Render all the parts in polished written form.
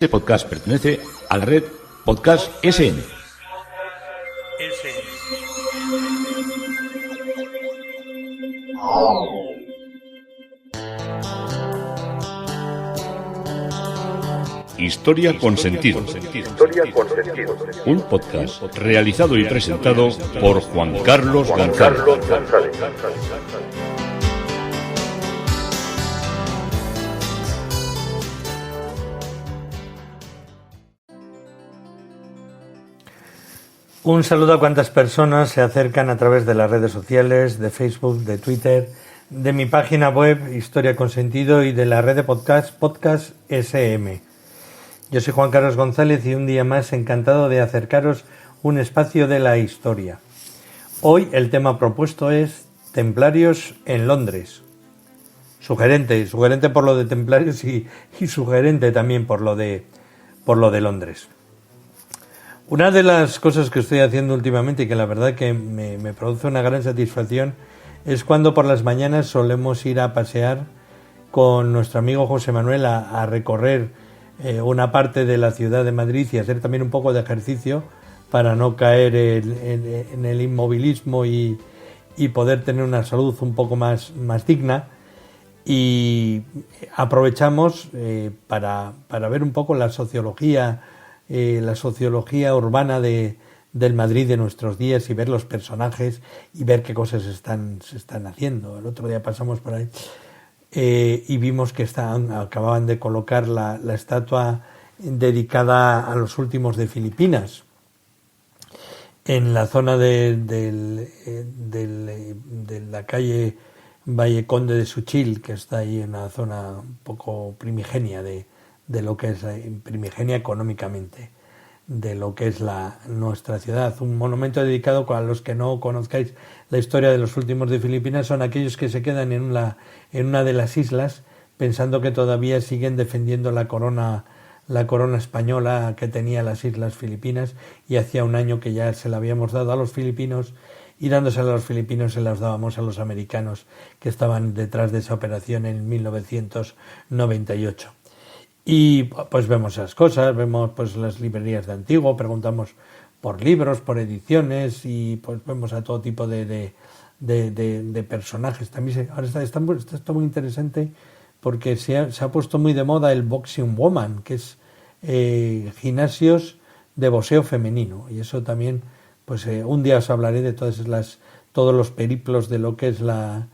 Este podcast pertenece a la red Podcast SN. Historia con sentido. Un podcast realizado y presentado por Juan Carlos González. Un saludo a cuantas personas se acercan a través de las redes sociales, de Facebook, de Twitter, de mi página web Historia con Sentido y de la red de Podcast SM. Yo soy Juan Carlos González y un día más encantado de acercaros un espacio de la historia. Hoy el tema propuesto es Templarios en Londres. Sugerente por lo de Templarios y sugerente también por lo de Londres. Una de las cosas que estoy haciendo últimamente y que la verdad que me produce una gran satisfacción es cuando por las mañanas solemos ir a pasear con nuestro amigo José Manuel a recorrer una parte de la ciudad de Madrid y hacer también un poco de ejercicio para no caer en el inmovilismo y poder tener una salud un poco más digna. Y aprovechamos para ver un poco la sociología urbana del Madrid de nuestros días y ver los personajes y ver qué cosas se están haciendo. El otro día pasamos por ahí y vimos que acababan de colocar la estatua dedicada a los últimos de Filipinas en la zona de la calle Valle Conde de Suchil, que está ahí en una zona un poco primigenia de lo que es primigenia económicamente, de lo que es nuestra ciudad. Un monumento dedicado, a los que no conozcáis la historia de los últimos de Filipinas, son aquellos que se quedan en una de las islas pensando que todavía siguen defendiendo la corona española que tenía las islas Filipinas, y hacía un año que ya se la habíamos dado a los filipinos, y dándosela a los filipinos se las dábamos a los americanos que estaban detrás de esa operación en 1998. Y pues vemos esas cosas, vemos pues las librerías de antiguo, preguntamos por libros, por ediciones, y pues vemos a todo tipo de personajes. También ahora está muy interesante porque se ha puesto muy de moda el Boxing Woman, que es gimnasios de boxeo femenino, y eso también pues un día os hablaré de todos los periplos de lo que es la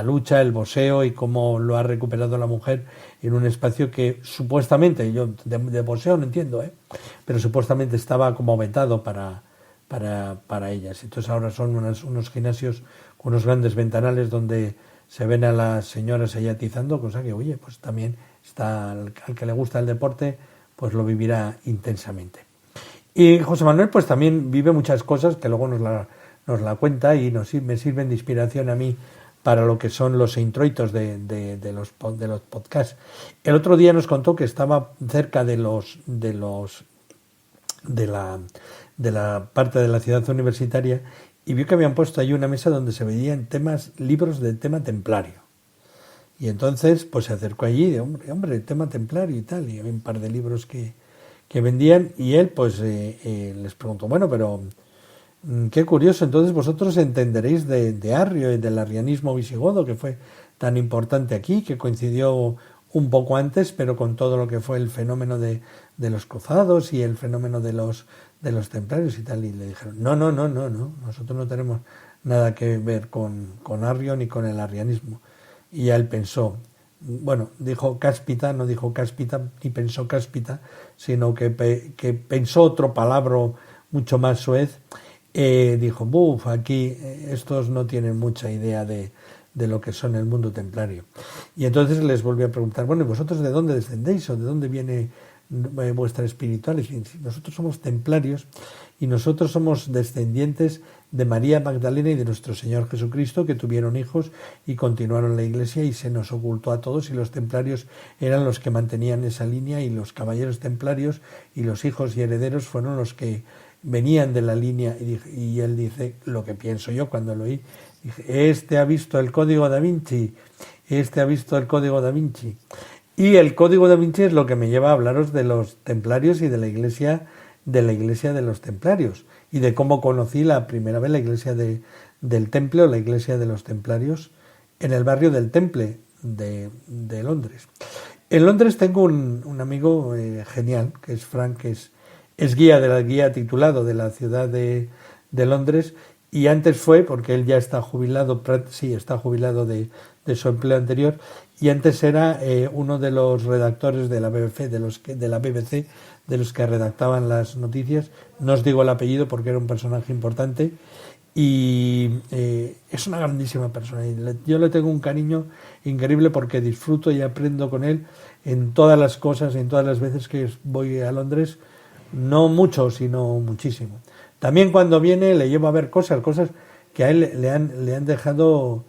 lucha, el boxeo, y cómo lo ha recuperado la mujer en un espacio que supuestamente, yo de boxeo no entiendo, pero supuestamente estaba como vetado para ellas. Entonces ahora son unos gimnasios con unos grandes ventanales donde se ven a las señoras allá atizando, cosa que, oye, pues también está al que le gusta el deporte, pues lo vivirá intensamente. Y José Manuel pues también vive muchas cosas que luego nos la cuenta y me sirven de inspiración a mí para lo que son los introitos de los podcasts. El otro día nos contó que estaba cerca de la parte de la ciudad universitaria y vio que habían puesto ahí una mesa donde se veían libros de tema templario. Y entonces pues se acercó allí y dijo, hombre, tema templario y tal, y había un par de libros que vendían, y él pues les preguntó, bueno, pero qué curioso, entonces vosotros entenderéis de Arrio y del arrianismo visigodo, que fue tan importante aquí, que coincidió un poco antes, pero con todo lo que fue el fenómeno de los cruzados y el fenómeno de los templarios y tal. Y le dijeron, no, nosotros no tenemos nada que ver con Arrio ni con el arrianismo. Y ya él pensó, bueno, dijo cáspita, no dijo cáspita, ni pensó cáspita, sino que pensó otro palabra mucho más suez. Dijo, aquí estos no tienen mucha idea de lo que son el mundo templario. Y entonces les volvió a preguntar, bueno, ¿y vosotros de dónde descendéis o de dónde viene vuestra espiritualidad? Y nosotros somos templarios y nosotros somos descendientes de María Magdalena y de nuestro Señor Jesucristo, que tuvieron hijos y continuaron la Iglesia, y se nos ocultó a todos, y los templarios eran los que mantenían esa línea, y los caballeros templarios y los hijos y herederos fueron los que venían de la línea. Y él dice lo que pienso yo cuando lo oí, dije, este ha visto el Código da Vinci. Y el Código da Vinci es lo que me lleva a hablaros de los templarios y de la iglesia de los templarios, y de cómo conocí la primera vez la iglesia del Temple, o la iglesia de los templarios, en el barrio del Temple de Londres. En Londres tengo un amigo genial, que es Frank, que es guía titulado de la ciudad de Londres, y antes fue, porque él ya está jubilado, está jubilado de su empleo anterior, y antes era uno de los redactores de la BBC, de los que redactaban las noticias. No os digo el apellido porque era un personaje importante, y es una grandísima persona. Yo le tengo un cariño increíble porque disfruto y aprendo con él en todas las cosas, en todas las veces que voy a Londres, no mucho, sino muchísimo. También cuando viene le llevo a ver cosas que a él le han dejado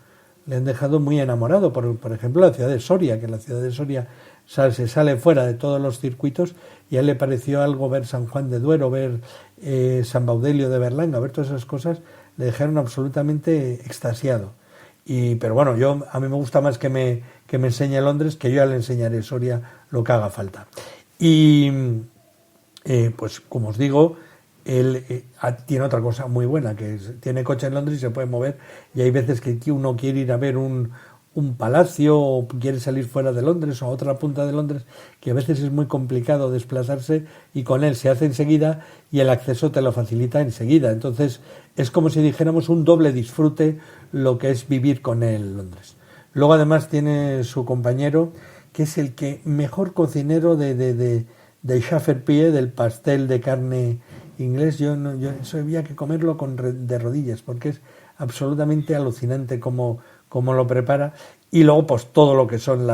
muy enamorado. Por ejemplo, la ciudad de Soria, que la ciudad de Soria se sale fuera de todos los circuitos, y a él le pareció algo ver San Juan de Duero, ver San Baudelio de Berlanga, ver todas esas cosas, le dejaron absolutamente extasiado. Pero bueno, a mí me gusta más que me enseñe Londres, que yo ya le enseñaré Soria lo que haga falta. Y pues como os digo, él tiene otra cosa muy buena, que tiene coche en Londres y se puede mover, y hay veces que uno quiere ir a ver un palacio, o quiere salir fuera de Londres o a otra punta de Londres, que a veces es muy complicado desplazarse, y con él se hace enseguida y el acceso te lo facilita enseguida. Entonces es como si dijéramos un doble disfrute lo que es vivir con él en Londres. Luego además tiene su compañero, que es el que mejor cocinero de Shepherd's Pie, del pastel de carne inglés. Yo eso había que comerlo de rodillas, porque es absolutamente alucinante cómo lo prepara. Y luego pues todo lo que son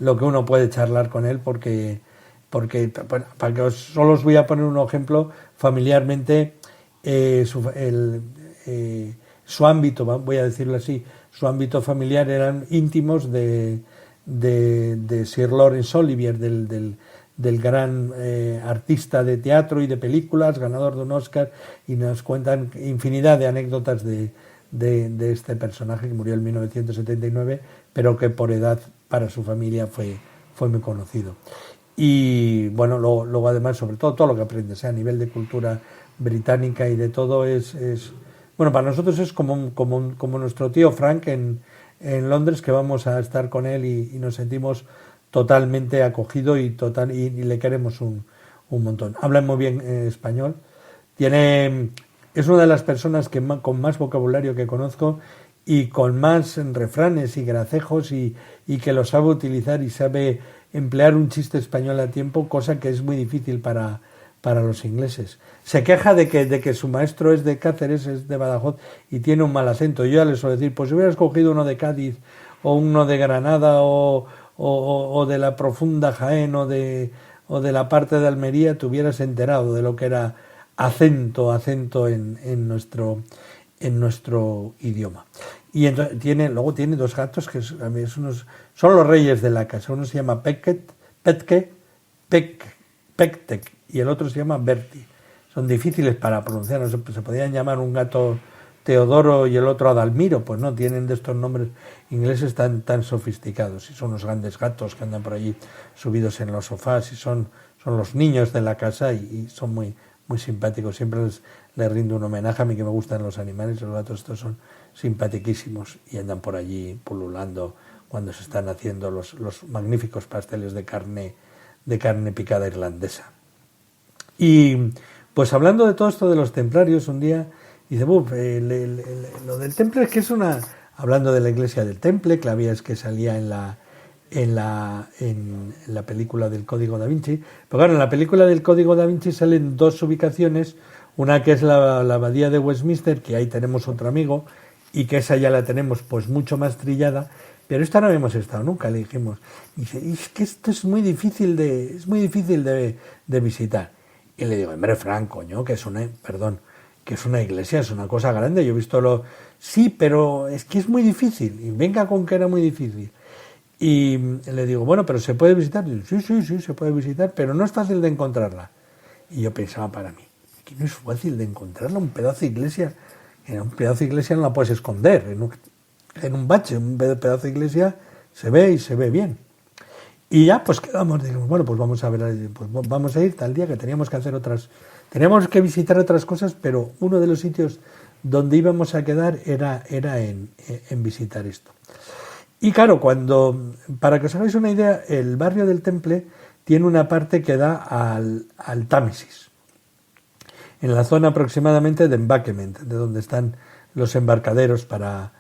lo que uno puede charlar con él, porque para que solo os voy a poner un ejemplo familiarmente. Su ámbito, voy a decirlo así, su ámbito familiar eran íntimos de Sir Laurence Olivier, del gran artista de teatro y de películas, ganador de un Oscar, y nos cuentan infinidad de anécdotas de este personaje, que murió en 1979, pero que por edad para su familia fue muy conocido. Y bueno, luego además, sobre todo lo que aprendes a nivel de cultura británica y de todo, es bueno, para nosotros es como nuestro tío Frank en Londres, que vamos a estar con él y nos sentimos totalmente acogidos y le queremos un montón. Habla muy bien español. Es una de las personas con más vocabulario que conozco, y con más refranes y gracejos, y que lo sabe utilizar y sabe emplear un chiste español a tiempo, cosa que es muy difícil para los ingleses. Se queja de que su maestro es de Cáceres, es de Badajoz, y tiene un mal acento. Yo ya le suelo decir, pues si hubieras cogido uno de Cádiz, o uno de Granada, o de la profunda Jaén, o de la parte de Almería, te hubieras enterado de lo que era acento en nuestro idioma. Y luego tiene dos gatos que son los reyes de la casa. Uno se llama Pectec, y el otro se llama Bertie. Son difíciles para pronunciar. No se podían llamar un gato Teodoro y el otro Adalmiro, pues no, tienen de estos nombres ingleses tan sofisticados, y son unos grandes gatos que andan por allí subidos en los sofás, y son los niños de la casa, y son muy, muy simpáticos. Siempre les rindo un homenaje. A mí, que me gustan los animales, los gatos estos son simpatiquísimos, y andan por allí pululando cuando se están haciendo los magníficos pasteles de carne picada irlandesa. Y pues hablando de todo esto de los templarios, un día dice, lo del Temple es que hablando de la iglesia del Temple, Clavías, que salía en la película del Código da Vinci. Pero claro, en la película del Código da Vinci salen dos ubicaciones, una que es la abadía de Westminster, que ahí tenemos otro amigo, y que esa ya la tenemos pues mucho más trillada, pero esta no habíamos estado nunca, le dijimos. Y dice, es que esto es muy difícil de visitar. Y le digo, hombre, Frank, coño, que es una iglesia, es una cosa grande, yo he visto Sí, pero es que es muy difícil, y venga con que era muy difícil. Y le digo, bueno, pero ¿se puede visitar? Y digo, sí, se puede visitar, pero no es fácil de encontrarla. Y yo pensaba para mí, que no es fácil de encontrarla, un pedazo de iglesia. Un pedazo de iglesia no la puedes esconder, en un bache, un pedazo de iglesia se ve y se ve bien. Y ya pues quedamos, dijimos, bueno, pues vamos a ver, pues vamos a ir tal día, que teníamos teníamos que visitar otras cosas, pero uno de los sitios donde íbamos a quedar era en visitar esto. Y claro, para que os hagáis una idea, el barrio del Temple tiene una parte que da al Támesis, en la zona aproximadamente de Embankment, de donde están los embarcaderos para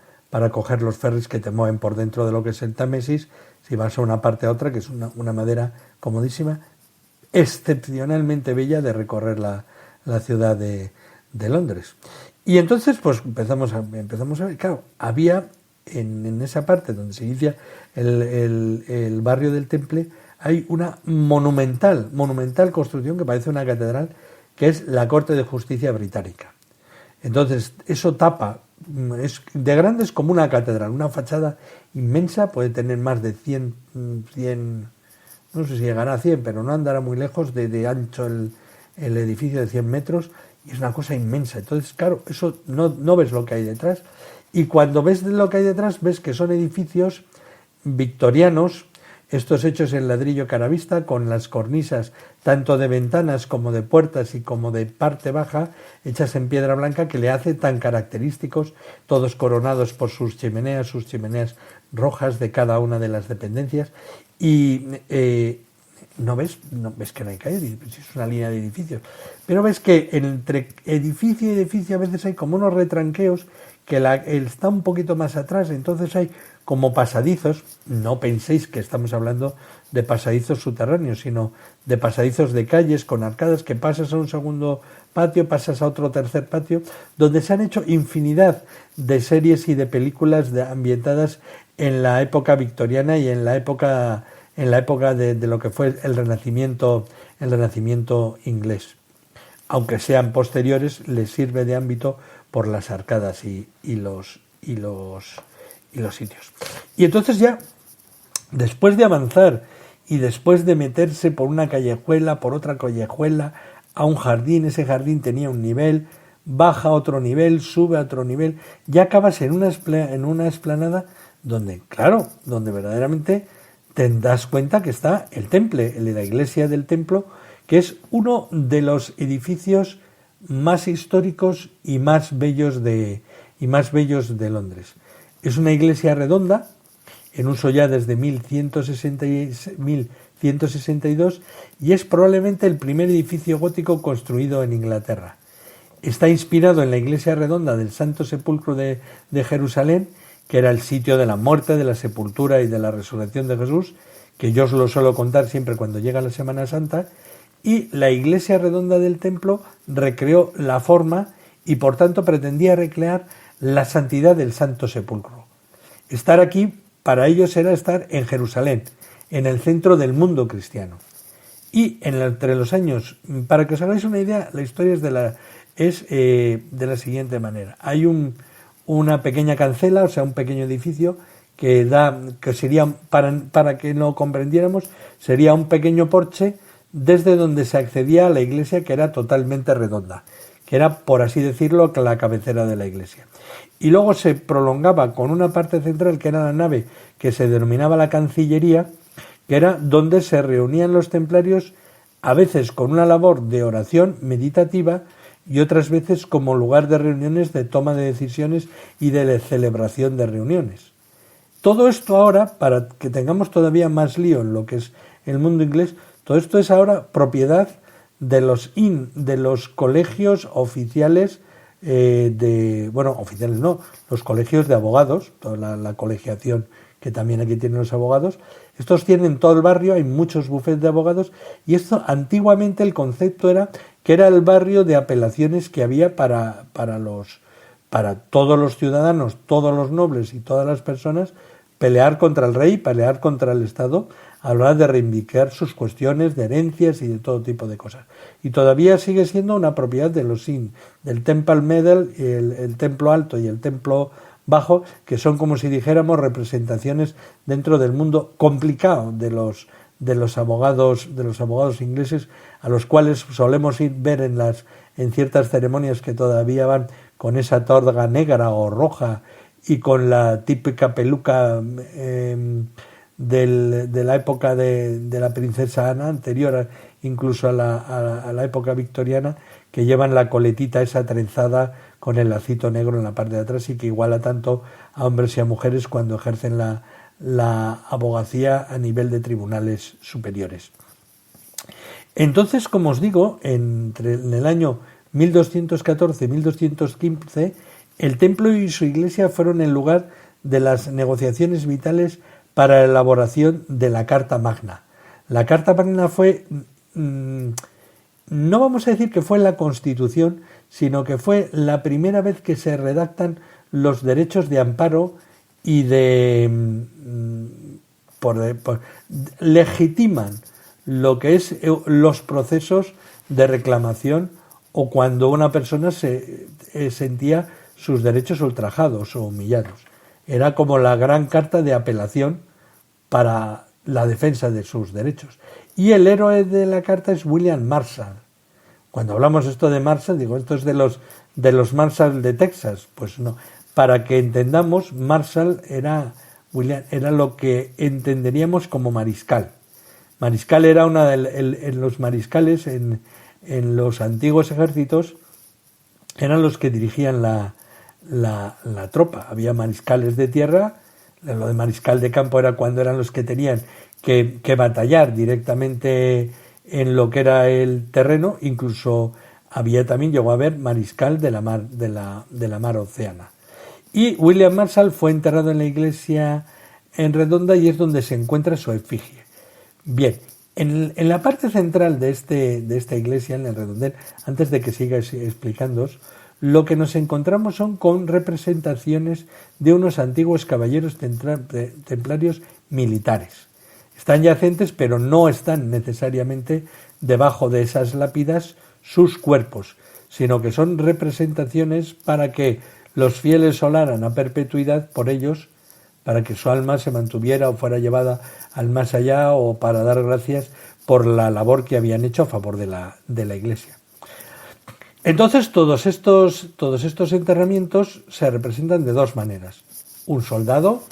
coger los ferries que te mueven por dentro de lo que es el Támesis, si vas a una parte a otra, que es una madera comodísima, excepcionalmente bella de recorrer la ciudad de Londres. Y entonces pues empezamos a ver, claro, había en esa parte donde se inicia el barrio del Temple, hay una monumental construcción que parece una catedral, que es la Corte de Justicia Británica. Entonces, eso tapa, es de grande, es como una catedral, una fachada inmensa, puede tener más de 100, no sé si llegará a 100, pero no andará muy lejos de ancho el edificio de 100 metros, y es una cosa inmensa. Entonces, claro, eso no ves lo que hay detrás, y cuando ves lo que hay detrás, ves que son edificios victorianos, estos hechos en ladrillo caravista, con las cornisas tanto de ventanas como de puertas y como de parte baja, hechas en piedra blanca, que le hace tan característicos, todos coronados por sus chimeneas rojas de cada una de las dependencias. Y no ves que no hay calle, es una línea de edificios, pero ves que entre edificio y edificio a veces hay como unos retranqueos, que está un poquito más atrás, entonces hay como pasadizos. No penséis que estamos hablando de pasadizos subterráneos, sino de pasadizos de calles con arcadas, que pasas a un segundo patio, pasas a otro tercer patio, donde se han hecho infinidad de series y de películas ambientadas en la época victoriana y en la época de lo que fue el Renacimiento inglés. Aunque sean posteriores, les sirve de ámbito por las arcadas y los sitios. Y entonces ya, después de avanzar y después de meterse por una callejuela, por otra callejuela, a un jardín, ese jardín tenía un nivel, baja a otro nivel, sube a otro nivel, ya acabas en una explanada donde verdaderamente te das cuenta que está el Temple, la iglesia del templo, que es uno de los edificios más históricos y más bellos de Londres. Es una iglesia redonda, en uso ya desde 1162, y es probablemente el primer edificio gótico construido en Inglaterra. Está inspirado en la iglesia redonda del Santo Sepulcro de Jerusalén, que era el sitio de la muerte, de la sepultura y de la resurrección de Jesús, que yo os lo suelo contar siempre cuando llega la Semana Santa. Y la iglesia redonda del templo recreó la forma y por tanto pretendía recrear la santidad del Santo Sepulcro. Estar aquí para ellos era estar en Jerusalén, en el centro del mundo cristiano. Y entre los años, para que os hagáis una idea, la historia es de la siguiente manera. Hay una pequeña cancela, o sea, un pequeño edificio que sería, para que lo comprendiéramos, sería un pequeño porche desde donde se accedía a la iglesia, que era totalmente redonda, que era, por así decirlo, la cabecera de la iglesia. Y luego se prolongaba con una parte central, que era la nave, que se denominaba la Cancillería, que era donde se reunían los templarios, a veces con una labor de oración meditativa y otras veces como lugar de reuniones, de toma de decisiones y de celebración de reuniones. Todo esto ahora, para que tengamos todavía más lío en lo que es el mundo inglés, todo esto es ahora propiedad de los colegios oficiales oficiales no, los colegios de abogados, toda la colegiación que también aquí tienen los abogados. Estos tienen todo el barrio, hay muchos bufetes de abogados, y esto antiguamente el concepto era que era el barrio de apelaciones que había para todos los ciudadanos, todos los nobles y todas las personas, pelear contra el rey, pelear contra el Estado, a la hora de reivindicar sus cuestiones de herencias y de todo tipo de cosas. Y todavía sigue siendo una propiedad de los del Temple Middle, el templo alto y el templo bajo, que son, como si dijéramos, representaciones dentro del mundo complicado de los abogados ingleses, a los cuales solemos ver en ciertas ceremonias que todavía van con esa toga negra o roja y con la típica peluca de la época de la princesa Ana, anterior incluso a la época victoriana, que llevan la coletita esa trenzada con el lacito negro en la parte de atrás y que iguala tanto a hombres y a mujeres cuando ejercen la abogacía a nivel de tribunales superiores. Entonces, como os digo, en el año 1214 y 1215, el templo y su iglesia fueron el lugar de las negociaciones vitales para la elaboración de la Carta Magna. La Carta Magna fue, no vamos a decir que fue la Constitución, sino que fue la primera vez que se redactan los derechos de amparo y legitiman lo que es los procesos de reclamación o cuando una persona se sentía sus derechos ultrajados o humillados. Era como la gran carta de apelación para la defensa de sus derechos. Y el héroe de la carta es William Marshall. Cuando hablamos esto de Marshall, digo, esto es de los Marshall de Texas. Pues no. Para que entendamos, Marshall era lo que entenderíamos como mariscal. Mariscal era en los mariscales, en los antiguos ejércitos, eran los que dirigían la tropa. Había mariscales de tierra, lo de mariscal de campo era cuando eran los que tenían que batallar directamente en lo que era el terreno. Incluso llegó a haber mariscal de la mar Océana. Y William Marshall fue enterrado en la iglesia en Redonda y es donde se encuentra su efigie. Bien, en la parte central de esta iglesia, en el redondel, antes de que siga explicándoos, lo que nos encontramos son con representaciones de unos antiguos caballeros templarios militares. Están yacentes, pero no están necesariamente debajo de esas lápidas sus cuerpos, sino que son representaciones para que los fieles oraran a perpetuidad por ellos, para que su alma se mantuviera o fuera llevada al más allá o para dar gracias por la labor que habían hecho a favor de la iglesia. Entonces todos estos enterramientos se representan de dos maneras. Un soldado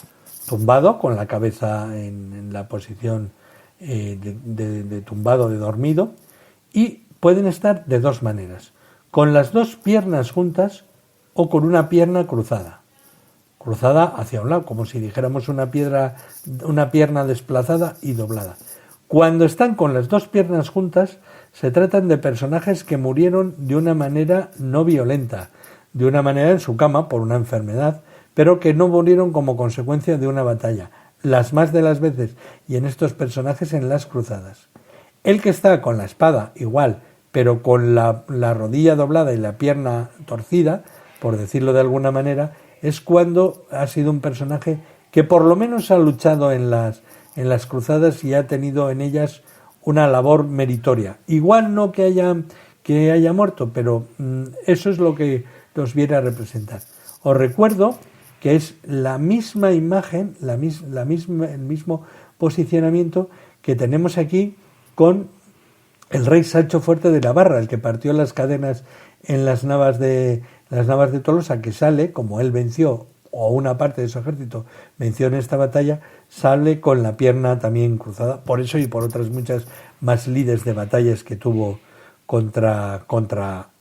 tumbado con la cabeza en la posición de tumbado, de dormido, y pueden estar de dos maneras, con las dos piernas juntas o con una pierna cruzada hacia un lado, como si dijéramos una pierna desplazada y doblada. Cuando están con las dos piernas juntas, se tratan de personajes que murieron de una manera no violenta, de una manera en su cama por una enfermedad, pero que no murieron como consecuencia de una batalla, las más de las veces, y en estos personajes en las cruzadas. El que está con la espada, igual, pero con la rodilla doblada y la pierna torcida, por decirlo de alguna manera, es cuando ha sido un personaje que por lo menos ha luchado en las cruzadas y ha tenido en ellas una labor meritoria. Igual no que haya muerto, pero eso es lo que nos viene a representar. Os recuerdo que es la misma imagen, el mismo posicionamiento que tenemos aquí con el rey Sancho Fuerte de Navarra, el que partió las cadenas en las navas de Tolosa, que sale, como él venció, o una parte de su ejército venció en esta batalla, sale con la pierna también cruzada, por eso y por otras muchas más lides de batallas que tuvo contra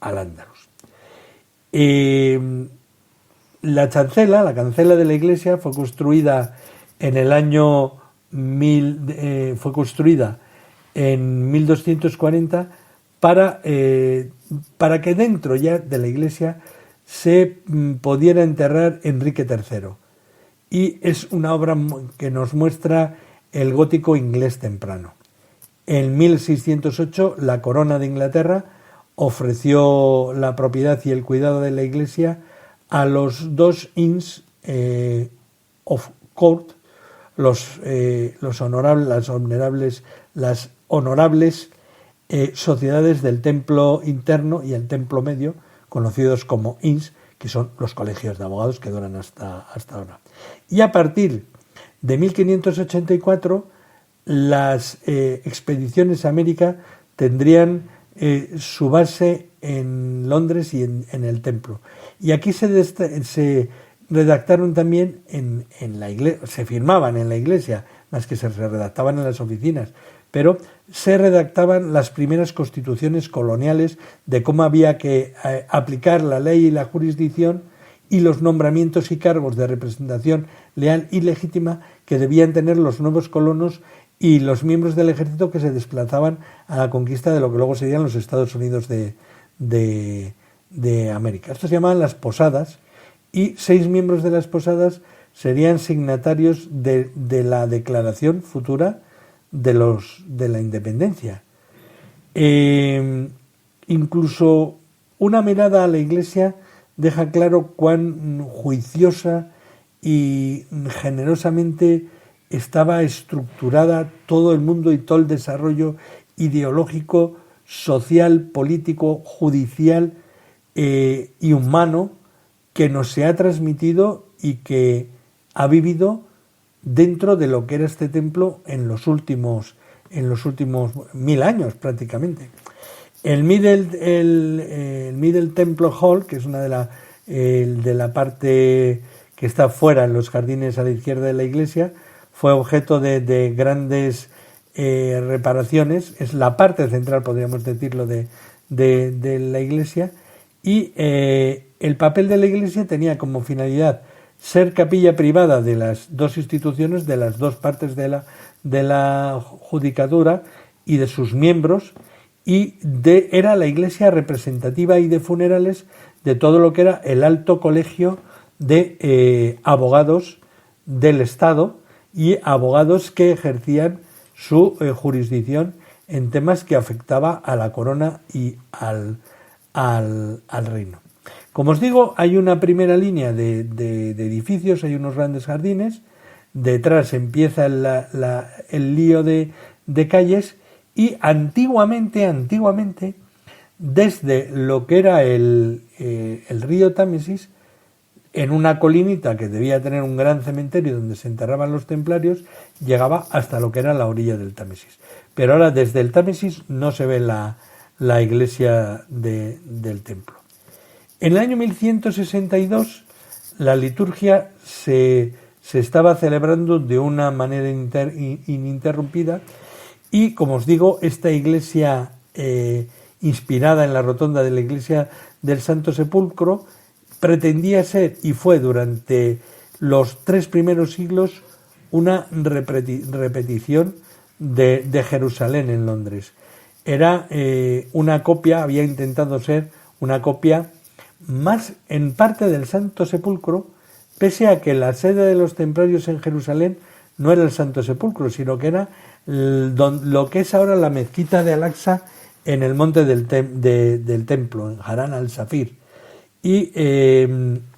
Al-Ándalus. La cancela de la iglesia fue construida en el año fue construida en 1240 para que dentro ya de la iglesia se pudiera enterrar Enrique III. Y es una obra que nos muestra el gótico inglés temprano. En 1608 la corona de Inglaterra ofreció la propiedad y el cuidado de la iglesia a los dos Inns of Court, las honorables sociedades del templo interno y el templo medio, conocidos como Inns, que son los colegios de abogados que duran hasta ahora. Y a partir de 1584 las expediciones a América tendrían su base en Londres y en el templo. Y aquí se redactaron también en la iglesia, se firmaban en la iglesia más que se redactaban en las oficinas, pero se redactaban las primeras constituciones coloniales de cómo había que aplicar la ley y la jurisdicción y los nombramientos y cargos de representación leal y legítima que debían tener los nuevos colonos y los miembros del ejército que se desplazaban a la conquista de lo que luego serían los Estados Unidos de América. Esto se llamaban las posadas, y 6 miembros de las posadas serían signatarios de la declaración futura de la independencia. Incluso una mirada a la Iglesia deja claro cuán juiciosa y generosamente estaba estructurada todo el mundo y todo el desarrollo ideológico, social, político, judicial y humano que nos se ha transmitido y que ha vivido dentro de lo que era este templo en los últimos 1000 años prácticamente. El Middle Temple Hall, que es una de la parte que está fuera en los jardines a la izquierda de la iglesia, fue objeto de grandes reparaciones. Es la parte central, podríamos decirlo, de la iglesia, y el papel de la iglesia tenía como finalidad ser capilla privada de las dos instituciones, de las dos partes de la judicatura y de sus miembros, y era la iglesia representativa y de funerales de todo lo que era el alto colegio de abogados del Estado y abogados que ejercían su jurisdicción en temas que afectaba a la corona y al reino. Como os digo, hay una primera línea de edificios, hay unos grandes jardines, detrás empieza el lío de calles, y antiguamente, desde lo que era el río Támesis, en una colinita que debía tener un gran cementerio donde se enterraban los templarios, llegaba hasta lo que era la orilla del Támesis. Pero ahora desde el Támesis no se ve la iglesia del templo. En el año 1162 la liturgia se estaba celebrando de una manera ininterrumpida, y como os digo, esta iglesia inspirada en la rotonda de la iglesia del Santo Sepulcro pretendía ser, y fue durante los 3 primeros siglos, una repetición de Jerusalén en Londres. Era una copia, había intentado ser una copia más en parte del Santo Sepulcro, pese a que la sede de los templarios en Jerusalén no era el Santo Sepulcro, sino que era lo que es ahora la mezquita de Al-Aqsa en el monte del templo, en Haran al-Safir. Y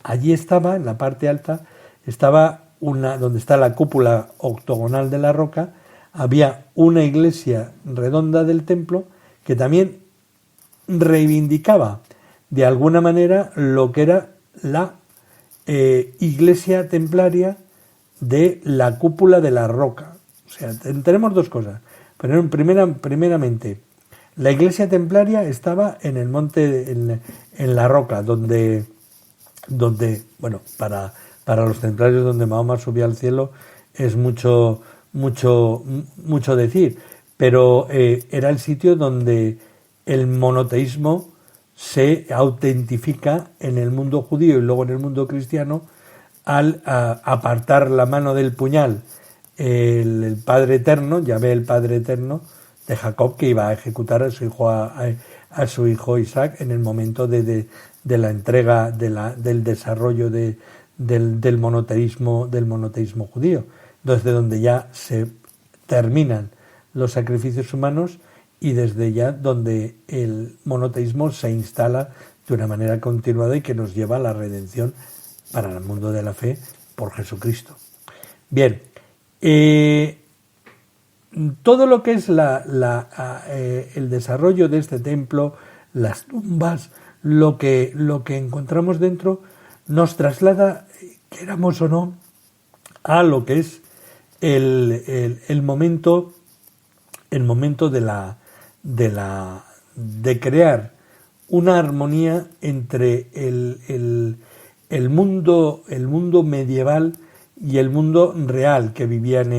allí estaba, en la parte alta, estaba donde está la cúpula octogonal de la roca, había una iglesia redonda del templo que también reivindicaba de alguna manera lo que era la iglesia templaria de la cúpula de la roca. O sea, tenemos dos cosas. Pero primeramente, la iglesia templaria estaba en el monte, en la roca, donde bueno, para los templarios, donde Mahoma subía al cielo, es mucho decir, pero era el sitio donde el monoteísmo se autentifica en el mundo judío y luego en el mundo cristiano, al apartar la mano del puñal el Padre Eterno, Yahvé el Padre Eterno de Jacob, que iba a ejecutar a su hijo Isaac en el momento de la entrega del desarrollo del monoteísmo judío, desde donde ya se terminan los sacrificios humanos y desde ya donde el monoteísmo se instala de una manera continuada y que nos lleva a la redención para el mundo de la fe por Jesucristo. Bien, todo lo que es el desarrollo de este templo, las tumbas, lo que encontramos dentro, nos traslada, queramos o no, a lo que es el momento de crear una armonía entre el mundo medieval y el mundo real que vivían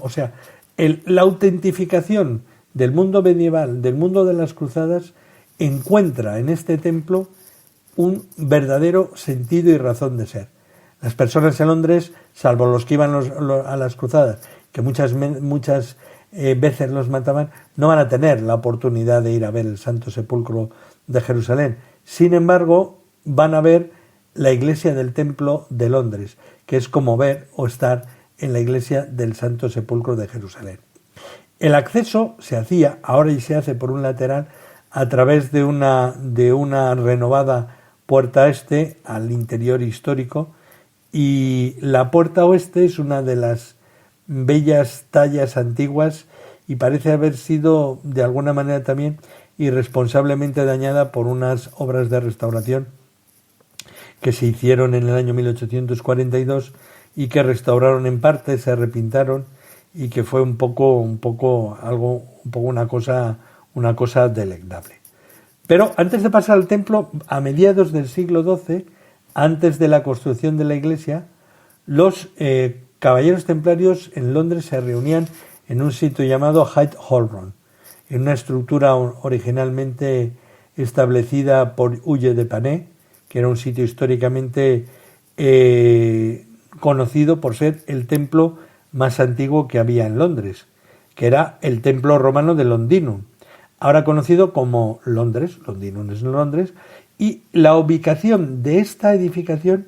o sea, la autentificación del mundo medieval, del mundo de las cruzadas, encuentra en este templo un verdadero sentido y razón de ser. Las personas en Londres, salvo los que iban a las cruzadas, que muchas veces los mataban, no van a tener la oportunidad de ir a ver el Santo Sepulcro de Jerusalén. Sin embargo, van a ver la iglesia del Templo de Londres, que es como ver o estar en la iglesia del Santo Sepulcro de Jerusalén. El acceso se hacía, ahora y se hace por un lateral, a través de una renovada puerta este al interior histórico, y la puerta oeste es una de las bellas tallas antiguas y parece haber sido de alguna manera también irresponsablemente dañada por unas obras de restauración que se hicieron en el año 1842 y que restauraron en parte, se repintaron, y que fue una cosa deleznable. Pero antes de pasar al templo, a mediados del siglo XII, antes de la construcción de la iglesia, los caballeros templarios en Londres se reunían en un sitio llamado Hyde Holborn, en una estructura originalmente establecida por Huye de Panet, que era un sitio históricamente conocido por ser el templo más antiguo que había en Londres, que era el templo romano de Londinum, ahora conocido como Londres. Londinum es Londres, y la ubicación de esta edificación,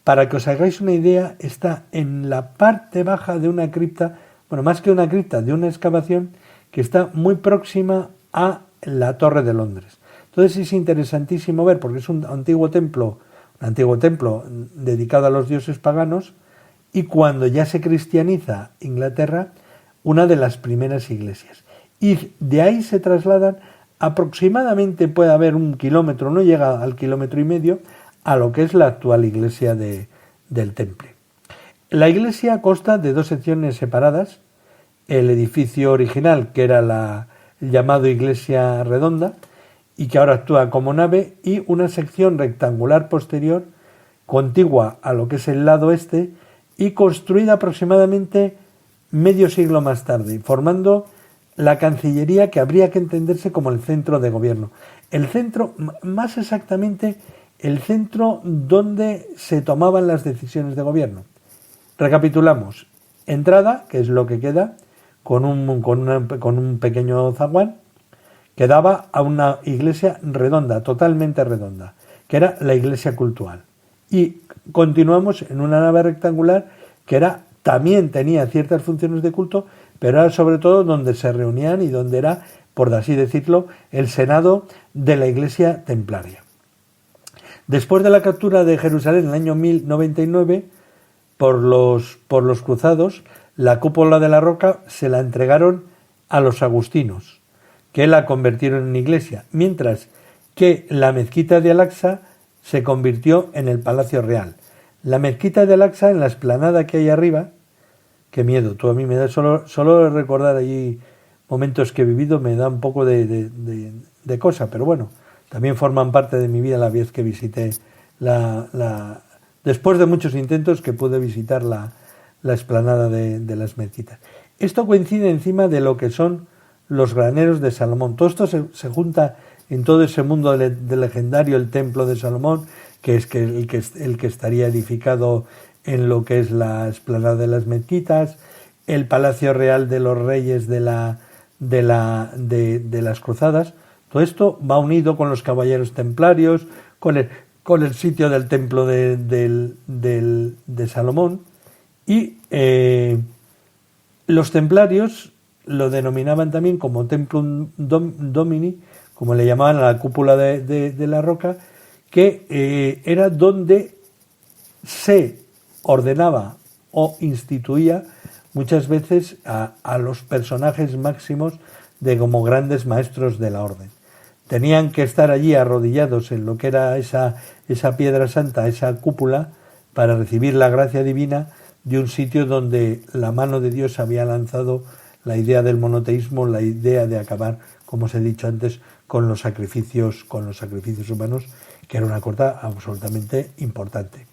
para que os hagáis una idea, está en la parte baja de una cripta, bueno, más que una cripta, de una excavación que está muy próxima a la Torre de Londres. Entonces es interesantísimo ver, porque es un antiguo templo dedicado a los dioses paganos, y cuando ya se cristianiza Inglaterra, una de las primeras iglesias. Y de ahí se trasladan aproximadamente, puede haber 1 kilómetro, no llega al 1,5 kilómetros, a lo que es la actual iglesia del Temple. La iglesia consta de 2 secciones separadas: el edificio original, que era la llamado iglesia redonda, y que ahora actúa como nave, y una sección rectangular posterior, contigua a lo que es el lado este, y construida aproximadamente medio siglo más tarde, formando la Cancillería, que habría que entenderse como el centro de gobierno. El centro, más exactamente, el centro donde se tomaban las decisiones de gobierno. Recapitulamos: entrada, que es lo que queda, con un pequeño zaguán, que daba a una iglesia redonda, totalmente redonda, que era la iglesia cultual. Y continuamos en una nave rectangular que también tenía ciertas funciones de culto, pero era sobre todo donde se reunían y donde era, por así decirlo, el senado de la iglesia templaria. Después de la captura de Jerusalén en el año 1099 por los cruzados, la cúpula de la roca se la entregaron a los agustinos, que la convirtieron en iglesia, mientras que la mezquita de Al-Aqsa se convirtió en el Palacio Real. La mezquita de Al-Aqsa, en la explanada que hay arriba, qué miedo, tú a mí me da, solo recordar allí momentos que he vivido me da un poco de cosa, pero bueno, también forman parte de mi vida la vez que visité después de muchos intentos que pude visitar la explanada de las mezquitas. Esto coincide encima de lo que son los graneros de Salomón. Todo esto se junta en todo ese mundo de legendario, el templo de Salomón, que es el que estaría edificado en lo que es la explanada de las mezquitas, el palacio real de los reyes de las cruzadas. Todo esto va unido con los caballeros templarios, con el sitio del templo de Salomón, y los templarios lo denominaban también como Templum Domini, como le llamaban a la cúpula de la roca, que era donde se ordenaba o instituía muchas veces a los personajes máximos como grandes maestros de la orden. Tenían que estar allí arrodillados en lo que era esa piedra santa, esa cúpula, para recibir la gracia divina de un sitio donde la mano de Dios había lanzado la idea del monoteísmo, la idea de acabar, como os he dicho antes, con los sacrificios humanos, que era una cosa absolutamente importante.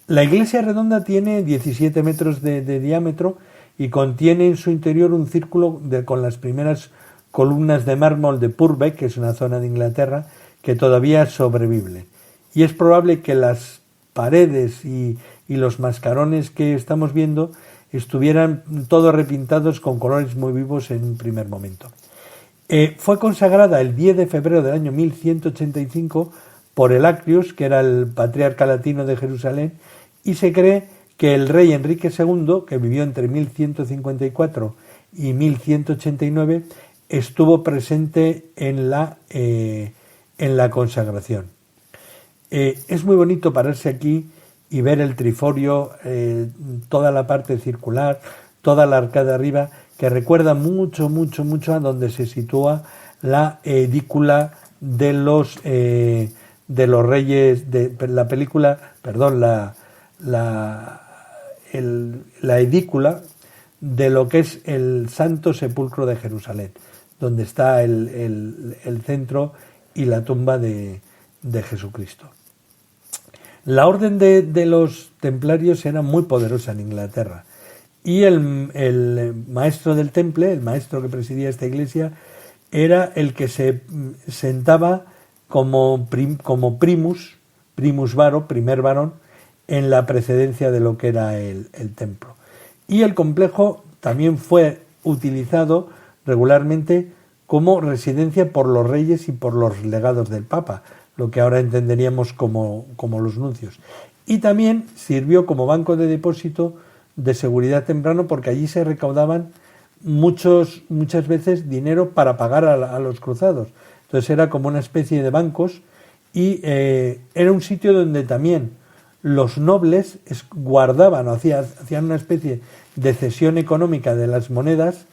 La iglesia redonda tiene 17 metros de diámetro y contiene en su interior un círculo con las primeras columnas de mármol de Purbeck, que es una zona de Inglaterra, que todavía sobrevive. Y es probable que las paredes y los mascarones que estamos viendo estuvieran todos repintados con colores muy vivos en un primer momento. Fue consagrada el 10 de febrero del año 1185 por el Acrius, que era el patriarca latino de Jerusalén, y se cree que el rey Enrique II, que vivió entre 1154 y 1189, estuvo presente en la consagración. Es muy bonito pararse aquí y ver el triforio, toda la parte circular, toda la arcada arriba, que recuerda mucho a donde se sitúa la edícula de los reyes de la película, perdón, la edícula de lo que es el Santo Sepulcro de Jerusalén, donde está el centro y la tumba de Jesucristo. La orden de los templarios era muy poderosa en Inglaterra, y el maestro del temple, el maestro que presidía esta iglesia, era el que se sentaba como primus varo, primer varón, en la precedencia de lo que era el templo. Y el complejo también fue utilizado regularmente como residencia por los reyes y por los legados del Papa, lo que ahora entenderíamos como los nuncios. Y también sirvió como banco de depósito de seguridad temprano, porque allí se recaudaban muchas veces dinero para pagar a los cruzados. Entonces era como una especie de bancos, y era un sitio donde también los nobles guardaban, o hacían una especie de cesión económica de las monedas.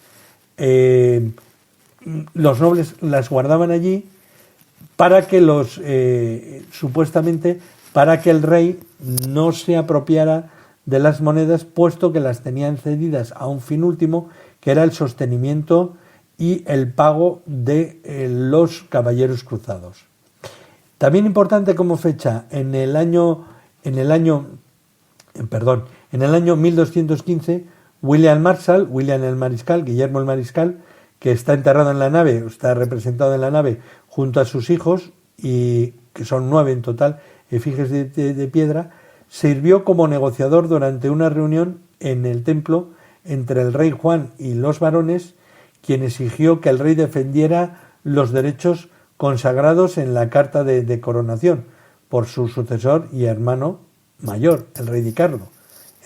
Los nobles las guardaban allí para que supuestamente para que el rey no se apropiara de las monedas, puesto que las tenían cedidas a un fin último, que era el sostenimiento y el pago de los caballeros cruzados. También importante como fecha, en el año 1215, Guillermo el Mariscal, que está enterrado en la nave, está representado en la nave junto a sus hijos, y que son 9 en total, efigies de piedra, sirvió como negociador durante una reunión en el templo entre el rey Juan y los varones, quien exigió que el rey defendiera los derechos consagrados en la carta de coronación por su sucesor y hermano mayor, el rey Ricardo.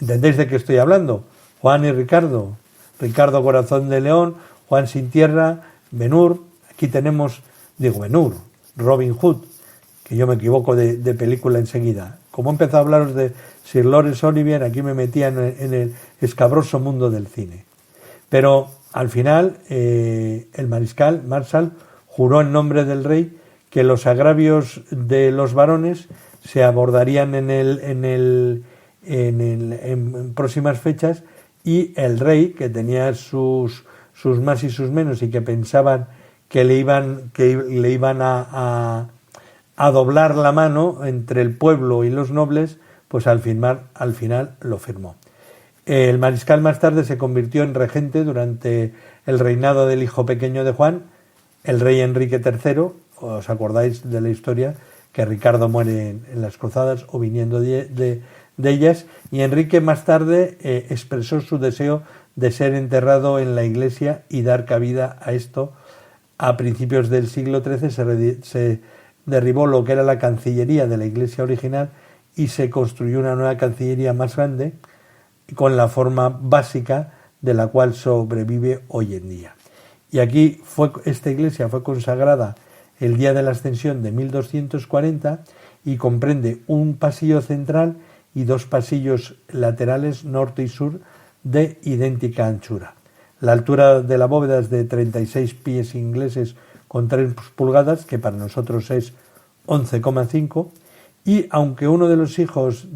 ¿Entendéis de qué estoy hablando? Juan y Ricardo. Ricardo Corazón de León, Juan Sin Tierra, Ben-Hur. Aquí tenemos, Ben-Hur, Robin Hood, que yo me equivoco de película enseguida. Como he empezado a hablaros de Sir Laurence Olivier, aquí me metía en el escabroso mundo del cine. Pero al final el Marshal juró en nombre del rey que los agravios de los varones se abordarían en próximas fechas, y el rey, que tenía sus más y sus menos, y que pensaban que le iban a doblar la mano entre el pueblo y los nobles, pues al final lo firmó. El mariscal más tarde se convirtió en regente durante el reinado del hijo pequeño de Juan, el rey Enrique III. ¿Os acordáis de la historia? Que Ricardo muere en las cruzadas o viniendo de ellas, y Enrique más tarde expresó su deseo de ser enterrado en la iglesia y dar cabida a esto. A principios del siglo XIII se derribó lo que era la cancillería de la iglesia original y se construyó una nueva cancillería más grande, con la forma básica de la cual sobrevive hoy en día. Y aquí esta iglesia fue consagrada el día de la Ascensión de 1240, y comprende un pasillo central y 2 pasillos laterales norte y sur de idéntica anchura. La altura de la bóveda es de 36 pies ingleses con 3 pulgadas, que para nosotros es 11,5, y aunque uno de los hijos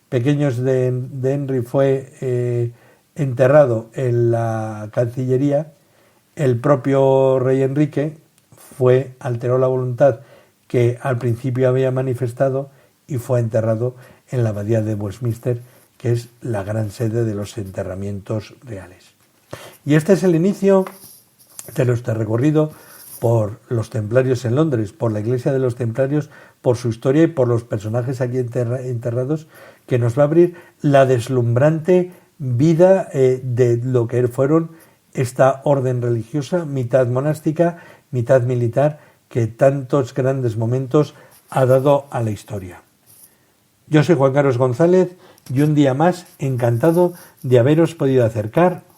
pequeños de Henry fue enterrado en la Cancillería, el propio rey Enrique alteró la voluntad que al principio había manifestado y fue enterrado en la abadía de Westminster, que es la gran sede de los enterramientos reales. Y este es el inicio de nuestro recorrido por los templarios en Londres, por la iglesia de los templarios, por su historia y por los personajes aquí enterrados, que nos va a abrir la deslumbrante vida de lo que fueron esta orden religiosa, mitad monástica, mitad militar, que tantos grandes momentos ha dado a la historia. Yo soy Juan Carlos González y un día más encantado de haberos podido acercar